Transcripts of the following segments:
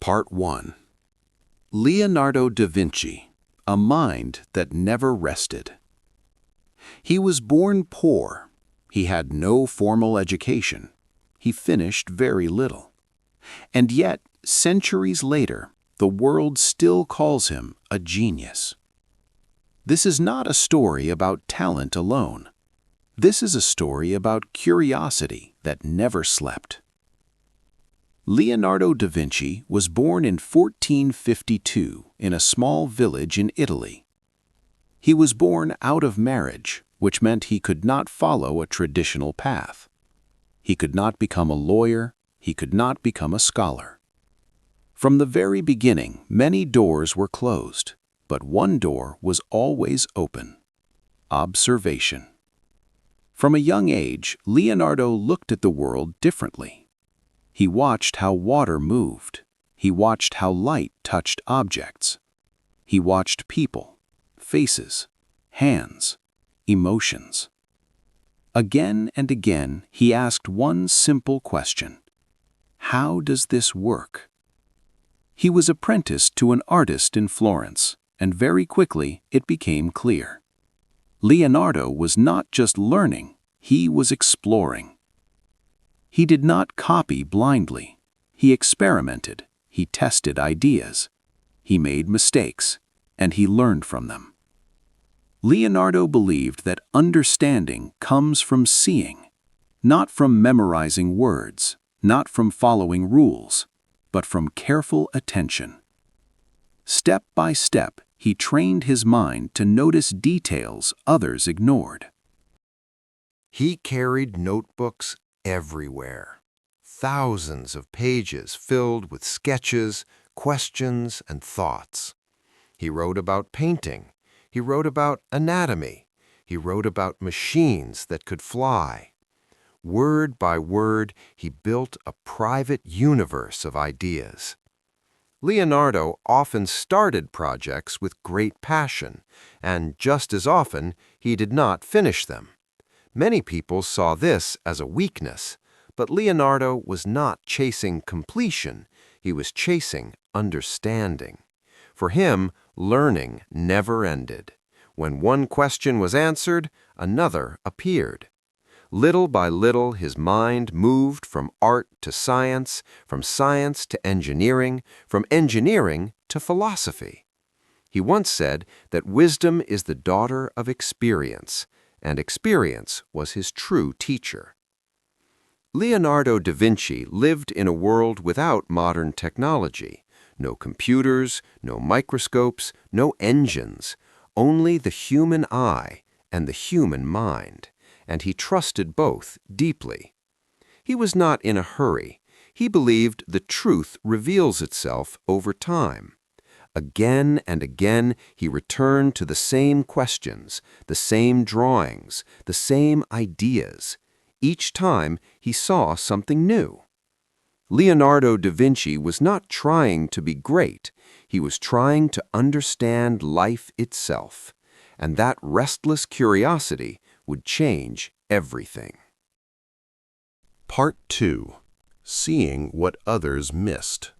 Part 1. Leonardo da Vinci, a mind that never rested. He was born poor. He had no formal education. He finished very little. And yet, centuries later, the world still calls him a genius. This is not a story about talent alone. This is a story about curiosity that never slept. Leonardo da Vinci was born in 1452 in a small village in Italy. He was born out of marriage, which meant he could not follow a traditional path. He could not become a lawyer. He could not become a scholar. From the very beginning, many doors were closed, but one door was always open: observation. From a young age, Leonardo looked at the world differently. He watched how water moved. He watched how light touched objects. He watched people, faces, hands, emotions. Again and again, he asked one simple question: how does this work? He was apprenticed to an artist in Florence, and very quickly it became clear. Leonardo was not just learning, he was exploring. He did not copy blindly. He experimented. He tested ideas. He made mistakes, and he learned from them. Leonardo believed that understanding comes from seeing, not from memorizing words, not from following rules, but from careful attention. Step by step, he trained his mind to notice details others ignored. He carried notebooks everywhere. Thousands of pages filled with sketches, questions, and thoughts. He wrote about painting. He wrote about anatomy. He wrote about machines that could fly. Word by word, he built a private universe of ideas. Leonardo often started projects with great passion, and just as often, he did not finish them. Many people saw this as a weakness, but Leonardo was not chasing completion, he was chasing understanding. For him, learning never ended. When one question was answered, another appeared. Little by little, his mind moved from art to science, from science to engineering, from engineering to philosophy. He once said that wisdom is the daughter of experience, and experience was his true teacher. Leonardo da Vinci lived in a world without modern technology. No computers, no microscopes, no engines, only the human eye and the human mind, and he trusted both deeply. He was not in a hurry. He believed the truth reveals itself over time. Again and again, he returned to the same questions, the same drawings, the same ideas. Each time, he saw something new. Leonardo da Vinci was not trying to be great. He was trying to understand life itself. And that restless curiosity would change everything. Part 2. Seeing what others missed.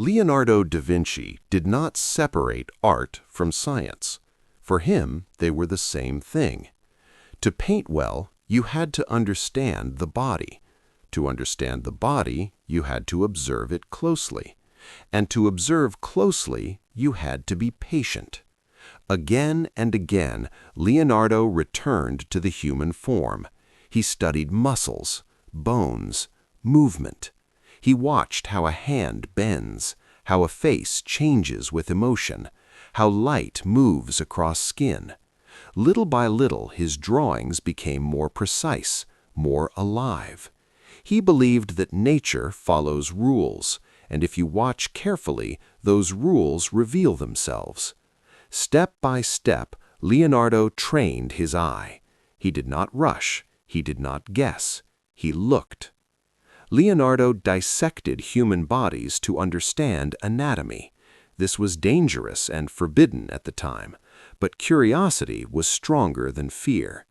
Leonardo da Vinci did not separate art from science. For him, they were the same thing. To paint well, you had to understand the body. To understand the body, you had to observe it closely. And to observe closely, you had to be patient. Again and again, Leonardo returned to the human form. He studied muscles, bones, movement. He watched how a hand bends, how a face changes with emotion, how light moves across skin. Little by little, his drawings became more precise, more alive. He believed that nature follows rules, and if you watch carefully, those rules reveal themselves. Step by step, Leonardo trained his eye. He did not rush. He did not guess. He looked. Leonardo dissected human bodies to understand anatomy. This was dangerous and forbidden at the time, but curiosity was stronger than fear.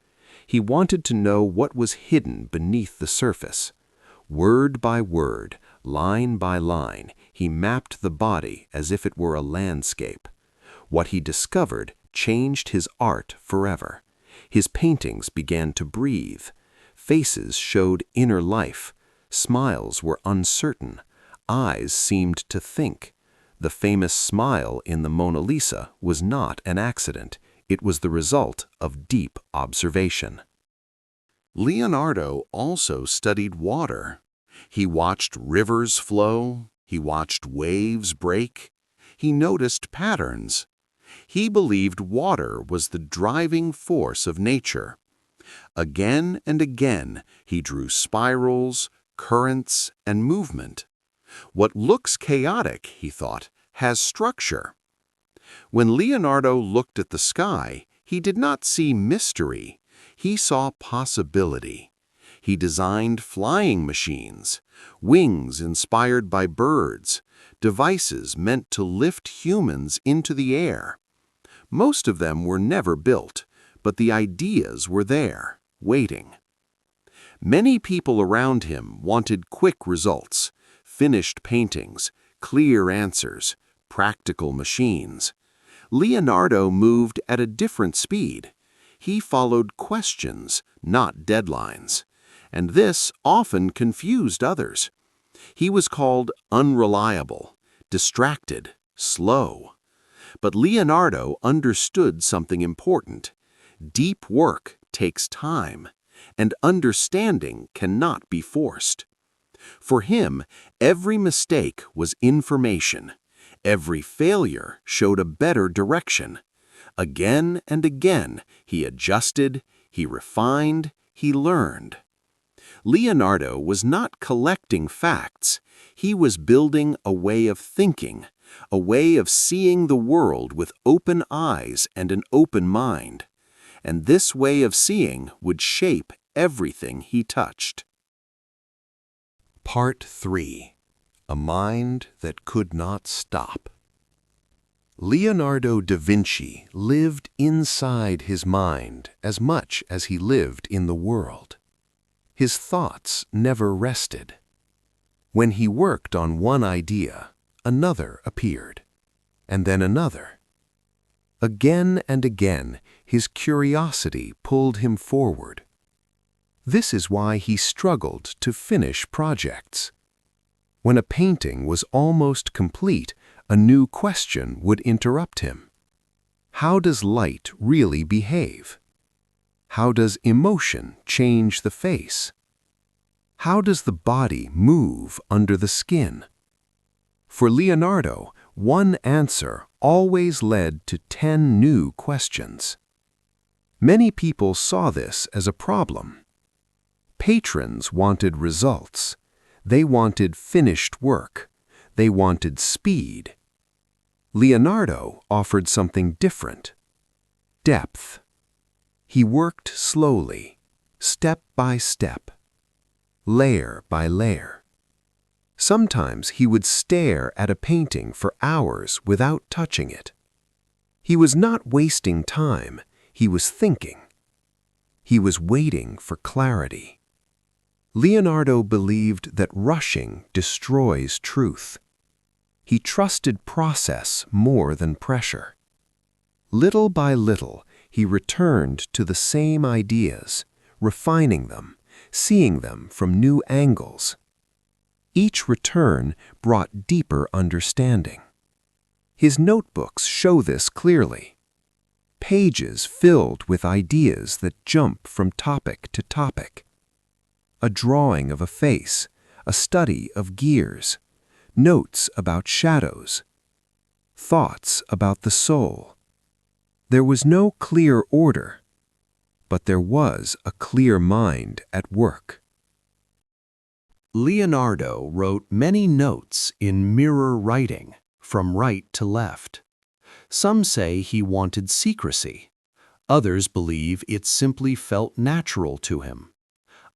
He wanted to know what was hidden beneath the surface. Word by word, Line by line, he mapped the body as if it were a landscape. What he discovered changed his art forever. His paintings began to breathe. Faces showed inner life. Smiles were uncertain. Eyes seemed to think. The famous smile in the Mona Lisa was not an accident. It was the result of deep observation. Leonardo also studied water. He watched rivers flow. He watched waves break. He noticed patterns. He believed water was the driving force of nature. Again and again, he drew spirals, currents, and movement. What looks chaotic, he thought, has structure. When Leonardo looked at the sky, he did not see mystery. He saw possibility. He designed flying machines, wings inspired by birds, devices meant to lift humans into the air. Most of them were never built, but the ideas were there, waiting. Many people around him wanted quick results, finished paintings, clear answers, practical machines. Leonardo moved at a different speed. He followed questions, not deadlines. And this often confused others. He was called unreliable, distracted, slow. But Leonardo understood something important. Deep work takes time, and understanding cannot be forced. For him, every mistake was information. Every failure showed a better direction. Again and again, he adjusted, he refined, he learned. Leonardo was not collecting facts. He was building a way of thinking, a way of seeing the world with open eyes and an open mind. And this way of seeing would shape everything he touched. Part 3. A Mind That Could Not Stop. Leonardo da Vinci lived inside his mind as much as he lived in the world. His thoughts never rested. When he worked on one idea, another appeared, and then another. Again and again, his curiosity pulled him forward. This is why he struggled to finish projects. When a painting was almost complete, a new question would interrupt him. How does light really behave? How does emotion change the face? How does the body move under the skin? For Leonardo, one answer always led to 10 new questions. Many people saw this as a problem. Patrons wanted results. They wanted finished work. They wanted speed. Leonardo offered something different: depth. He worked slowly, step by step, layer by layer. Sometimes he would stare at a painting for hours without touching it. He was not wasting time, he was thinking. He was waiting for clarity. Leonardo believed that rushing destroys truth. He trusted process more than pressure. Little by little, he returned to the same ideas, refining them, seeing them from new angles. Each return brought deeper understanding. His notebooks show this clearly. Pages filled with ideas that jump from topic to topic. A drawing of a face, a study of gears, notes about shadows, thoughts about the soul. There was no clear order, but there was a clear mind at work. Leonardo wrote many notes in mirror writing, from right to left. Some say he wanted secrecy. Others believe it simply felt natural to him.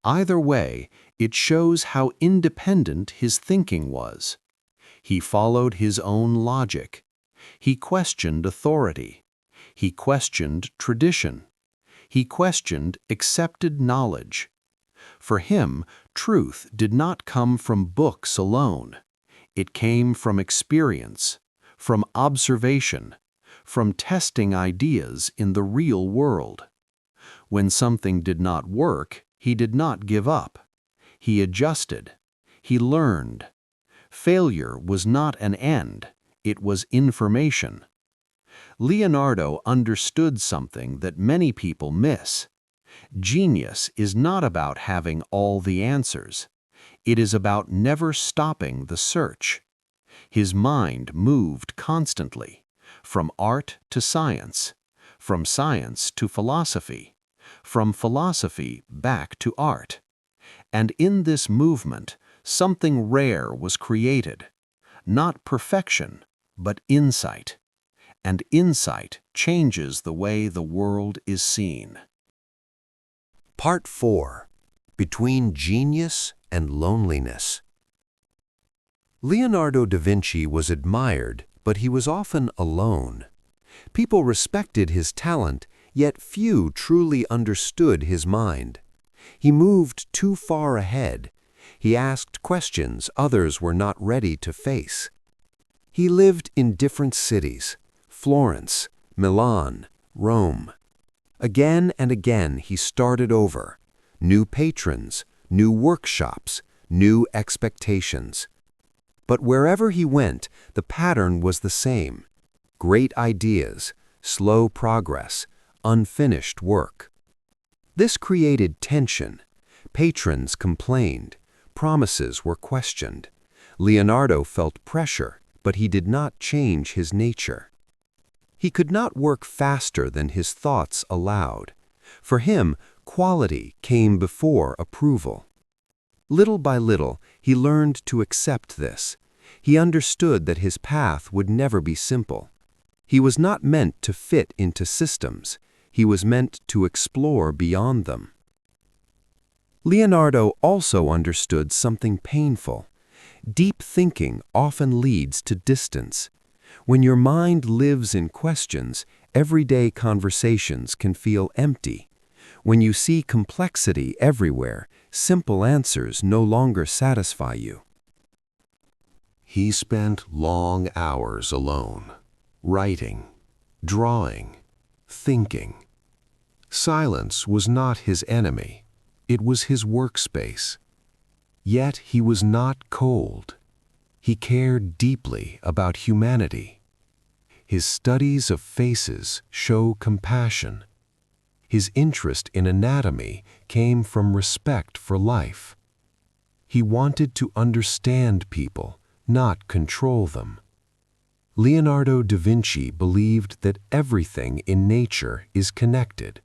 Either way, it shows how independent his thinking was. He followed his own logic. He questioned authority. He questioned tradition. He questioned accepted knowledge. For him, truth did not come from books alone. It came from experience, from observation, from testing ideas in the real world. When something did not work, he did not give up. He adjusted. He learned. Failure was not an end, it was information. Leonardo understood something that many people miss. Genius is not about having all the answers. It is about never stopping the search. His mind moved constantly, from art to science, from science to philosophy, from philosophy back to art. And in this movement, something rare was created. Not perfection, but insight. And insight changes the way the world is seen. Part 4. Between Genius and Loneliness. Leonardo da Vinci was admired, but he was often alone. People respected his talent, yet few truly understood his mind. He moved too far ahead. He asked questions others were not ready to face. He lived in different cities: Florence, Milan, Rome. Again and again he started over. New patrons, new workshops, new expectations. But wherever he went, the pattern was the same: great ideas, slow progress, unfinished work. This created tension. Patrons complained. Promises were questioned. Leonardo felt pressure, but he did not change his nature. He could not work faster than his thoughts allowed. For him, quality came before approval. Little by little, he learned to accept this. He understood that his path would never be simple. He was not meant to fit into systems. He was meant to explore beyond them. Leonardo also understood something painful. Deep thinking often leads to distance. When your mind lives in questions, everyday conversations can feel empty. When you see complexity everywhere, simple answers no longer satisfy you. He spent long hours alone, writing, drawing, thinking. Silence was not his enemy. It was his workspace. Yet he was not cold. He cared deeply about humanity. His studies of faces show compassion. His interest in anatomy came from respect for life. He wanted to understand people, not control them. Leonardo da Vinci believed that everything in nature is connected.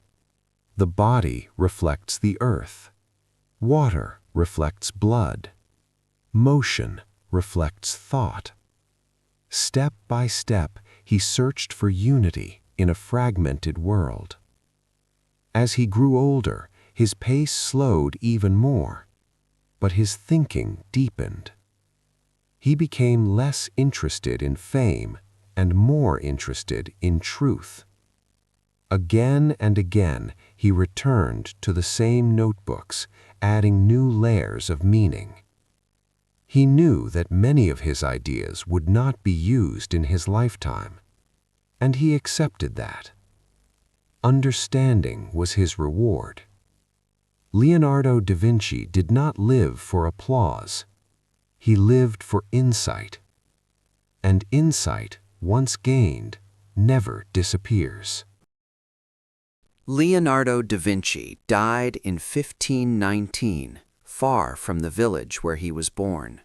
The body reflects the earth. Water reflects blood. Motion reflects thought. Step by step, he searched for unity in a fragmented world. As he grew older, his pace slowed even more, but his thinking deepened. He became less interested in fame and more interested in truth. Again and again, he returned to the same notebooks, adding new layers of meaning. He knew that many of his ideas would not be used in his lifetime, and he accepted that. Understanding was his reward. Leonardo da Vinci did not live for applause. He lived for insight. And insight, once gained, never disappears. Leonardo da Vinci died in 1519, far from the village where he was born.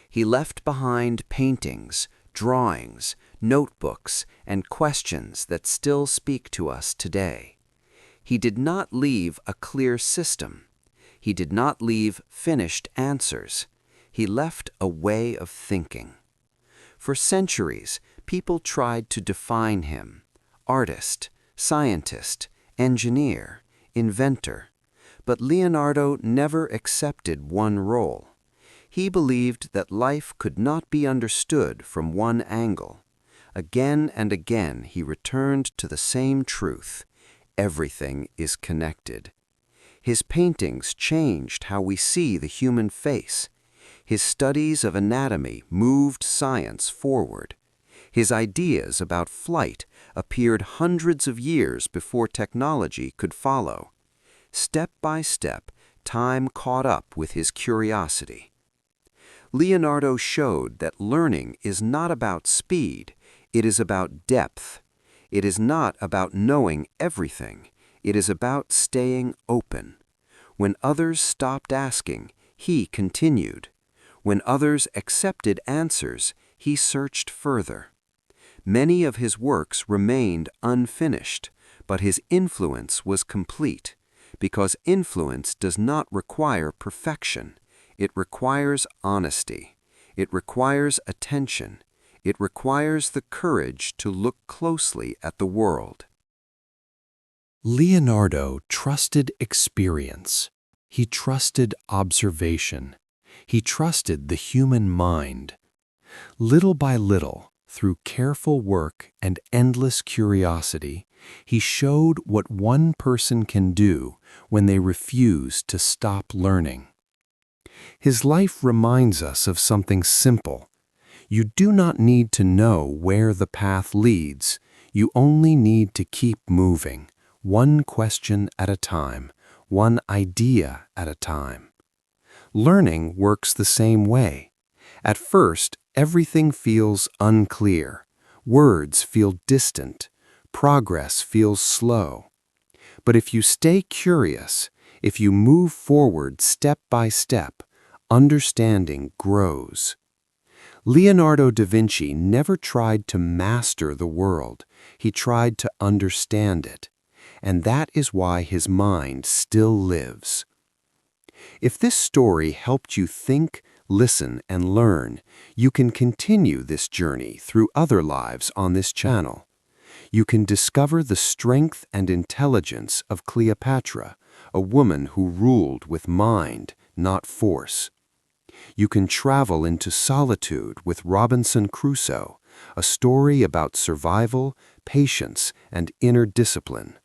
He left behind paintings, drawings, notebooks, and questions that still speak to us today. He did not leave a clear system. He did not leave finished answers. He left a way of thinking. For centuries, people tried to define him: artist, scientist, engineer, inventor. But Leonardo never accepted one role. He believed that life could not be understood from one angle. Again and again he returned to the same truth: everything is connected. His paintings changed how we see the human face. His studies of anatomy moved science forward. His ideas about flight appeared hundreds of years before technology could follow. Step by step, time caught up with his curiosity. Leonardo showed that learning is not about speed, it is about depth. It is not about knowing everything, it is about staying open. When others stopped asking, he continued. When others accepted answers, he searched further. Many of his works remained unfinished, but his influence was complete, because influence does not require perfection. It requires honesty. It requires attention. It requires the courage to look closely at the world. Leonardo trusted experience. He trusted observation. He trusted the human mind. Little by little, through careful work and endless curiosity, he showed what one person can do when they refuse to stop learning. His life reminds us of something simple. You do not need to know where the path leads. You only need to keep moving, one question at a time, one idea at a time. Learning works the same way. At first, everything feels unclear. Words feel distant. Progress feels slow. But if you stay curious, if you move forward step by step, understanding grows. Leonardo da Vinci never tried to master the world. He tried to understand it. And that is why his mind still lives. If this story helped you think, listen, and learn, you can continue this journey through other lives on this channel. You can discover the strength and intelligence of Cleopatra, a woman who ruled with mind, not force. You can travel into solitude with Robinson Crusoe, a story about survival, patience, and inner discipline.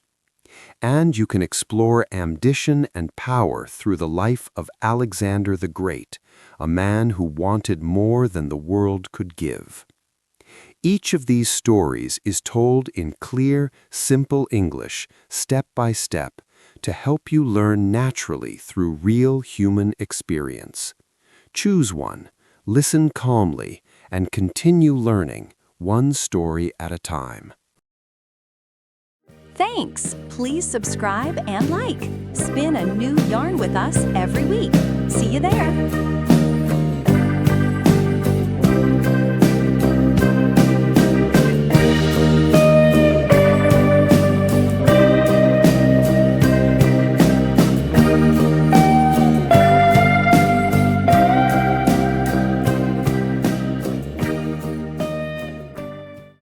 And you can explore ambition and power through the life of Alexander the Great, a man who wanted more than the world could give. Each of these stories is told in clear, simple English, step by step, to help you learn naturally through real human experience. Choose one, listen calmly, and continue learning, one story at a time. Thanks! Please subscribe and like. Spin a new yarn with us every week. See you there!